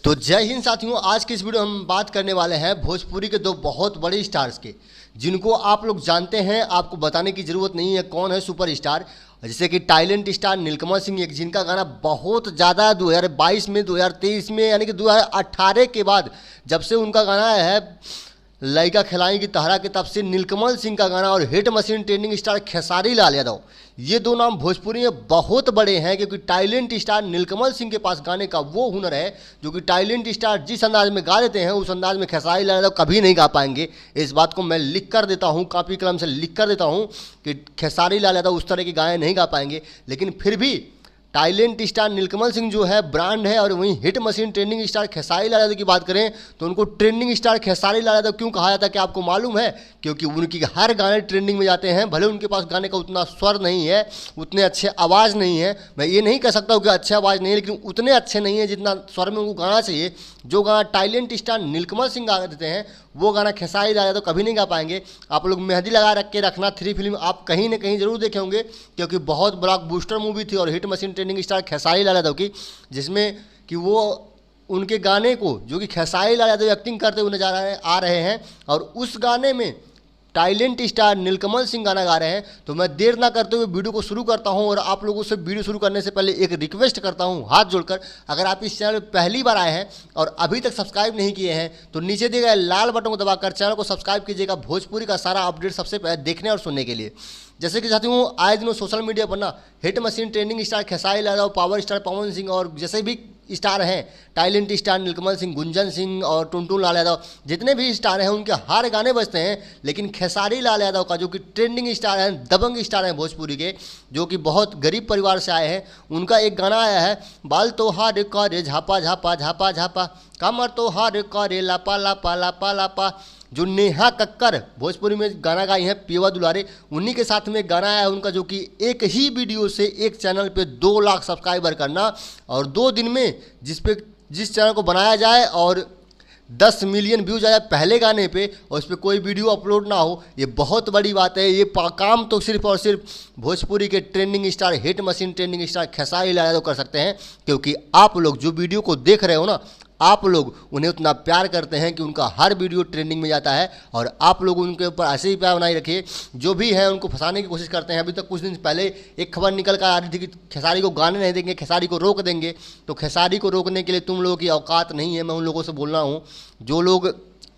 तो जय हिंद साथियों, आज की इस वीडियो में हम बात करने वाले हैं भोजपुरी के दो बहुत बड़े स्टार्स के, जिनको आप लोग जानते हैं। आपको बताने की ज़रूरत नहीं है कौन है सुपर स्टार। जैसे कि टाइलेंट स्टार नीलकमल सिंह, एक जिनका गाना बहुत ज़्यादा 2022 में 2023 में यानी कि 2018 के बाद जब से उनका गाना आया है लइका खिलाएंगी तहरा के, तब से नीलकमल सिंह का गाना और hit machine trending star Khesari Lal Yadav, ये दो नाम भोजपुरी में बहुत बड़े हैं। क्योंकि टाइलेंट स्टार नीलकमल सिंह के पास गाने का वो हुनर है जो कि टाइलेंट स्टार जिस अंदाज में गा देते हैं उस अंदाज में खेसारी लाल यादव कभी नहीं गा पाएंगे। इस बात को मैं लिख कर देता हूँ, कापी कलम से लिख कर देता हूँ कि खेसारी लाल यादव उस तरह के गाने नहीं गा पाएंगे। लेकिन फिर भी टाइलेंट स्टार नीलकमल सिंह जो है ब्रांड है, और वहीं hit machine trending star Khesari Lal Yadav की बात करें तो उनको ट्रेंडिंग स्टार खेसारी लाल यादव क्यों कहा जाता है, क्या आपको मालूम है? क्योंकि उनकी हर गाने ट्रेंडिंग में जाते हैं। भले उनके पास गाने का उतना स्वर नहीं है, उतने अच्छे आवाज़ नहीं है, मैं ये नहीं कह सकता हूँ कि अच्छे आवाज़ नहीं है, लेकिन उतने अच्छे नहीं है जितना स्वर में उनको गाना चाहिए। जो गाना टाइलेंट स्टार नीलकमल सिंह गा देते हैं वो गाना खेसारी लाल यादव कभी नहीं गा पाएंगे। आप लोग मेहंदी लगा रख के रखना 3 फिल्म आप कहीं ना कहीं जरूर देखे होंगे, क्योंकि बहुत ब्लॉकबस्टर मूवी थी और hit machine trending star Khesari Lal Yadav की, जिसमें कि वो उनके गाने को जो कि खेसारी लाल यादव एक्टिंग करते हुए नजर आ रहे हैं, और उस गाने में टाइलेंट स्टार नीलकमल सिंह गाना गा रहे हैं। तो मैं देर ना करते हुए वीडियो को शुरू करता हूं, और आप लोगों से वीडियो शुरू करने से पहले एक रिक्वेस्ट करता हूं हाथ जोड़कर, अगर आप इस चैनल पर पहली बार आए हैं और अभी तक सब्सक्राइब नहीं किए हैं तो नीचे दिए गए लाल बटन को दबाकर चैनल को सब्सक्राइब कीजिएगा भोजपुरी का सारा अपडेट सबसे पहले देखने और सुनने के लिए। जैसे कि साथियों आए दिनों सोशल मीडिया पर ना hit machine trending star Khesari Lal Yadav, power star Pawan Singh और जैसे भी स्टार हैं टाइलेंट स्टार नीलकमल सिंह, गुंजन सिंह और टुनटुन लाल यादव, जितने भी स्टार हैं उनके हर गाने बजते हैं। लेकिन खेसारी लाल यादव का जो कि ट्रेंडिंग स्टार हैं, दबंग स्टार हैं भोजपुरी के, जो कि बहुत गरीब परिवार से आए हैं, उनका एक गाना आया है बाल तोहार करे झापा झापा झापा झापा, कमर तोहार करे लापा लापा लापा लापा। जो नेहा कक्कर भोजपुरी में गाना गाई हैं पीवा दुलारे, उन्हीं के साथ में गाना आया है उनका, जो कि एक ही वीडियो से एक चैनल पे 2 लाख सब्सक्राइबर करना, और 2 दिन में जिस चैनल को बनाया जाए और 10 मिलियन व्यूज आया पहले गाने पे और उस पर कोई वीडियो अपलोड ना हो, ये बहुत बड़ी बात है। ये काम तो सिर्फ और सिर्फ भोजपुरी के trending star hit machine trending star Khesari Lal Yadav कर सकते हैं। क्योंकि आप लोग जो वीडियो को देख रहे हो ना, आप लोग उन्हें उतना प्यार करते हैं कि उनका हर वीडियो ट्रेंडिंग में जाता है, और आप लोग उनके ऊपर ऐसे ही प्यार बनाए रखिए। जो भी है उनको फंसाने की कोशिश करते हैं। अभी तक कुछ दिन पहले एक खबर निकल कर आ रही थी कि खेसारी को गाने नहीं देंगे, खेसारी को रोक देंगे। तो खेसारी को रोकने के लिए तुम लोगों की औकात नहीं है। मैं उन लोगों से बोल रहा हूँ जो लोग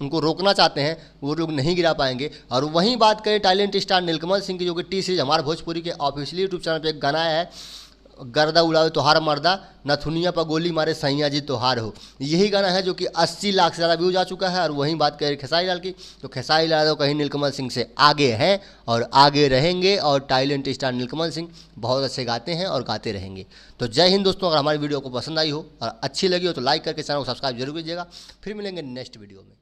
उनको रोकना चाहते हैं वो लोग नहीं गिरा पाएंगे। और वहीं बात करें टाइलेंट स्टार नीलकमल सिंह की, जो कि टी सीरीज हमारे भोजपुरी के ऑफिशियल यूट्यूब चैनल पर एक गाना आया है गर्दा उड़ावे तोहार मर्दा, नथुनिया पर गोली मारे सैया जी तोहार हो। यही गाना है जो कि 80 लाख से ज़्यादा व्यूज आ चुका है। और वहीं बात करें खेसारी लाल की, तो खेसारी लाल यादव कहीं नीलकमल सिंह से आगे हैं और आगे रहेंगे, और टाइलेंट स्टार नीलकमल सिंह बहुत अच्छे गाते हैं और गाते रहेंगे। तो जय हिंद दोस्तों, अगर हमारी वीडियो को पसंद आई हो और अच्छी लगी हो तो लाइक करके चैनल को सब्सक्राइब जरूर कीजिएगा। फिर मिलेंगे नेक्स्ट वीडियो में।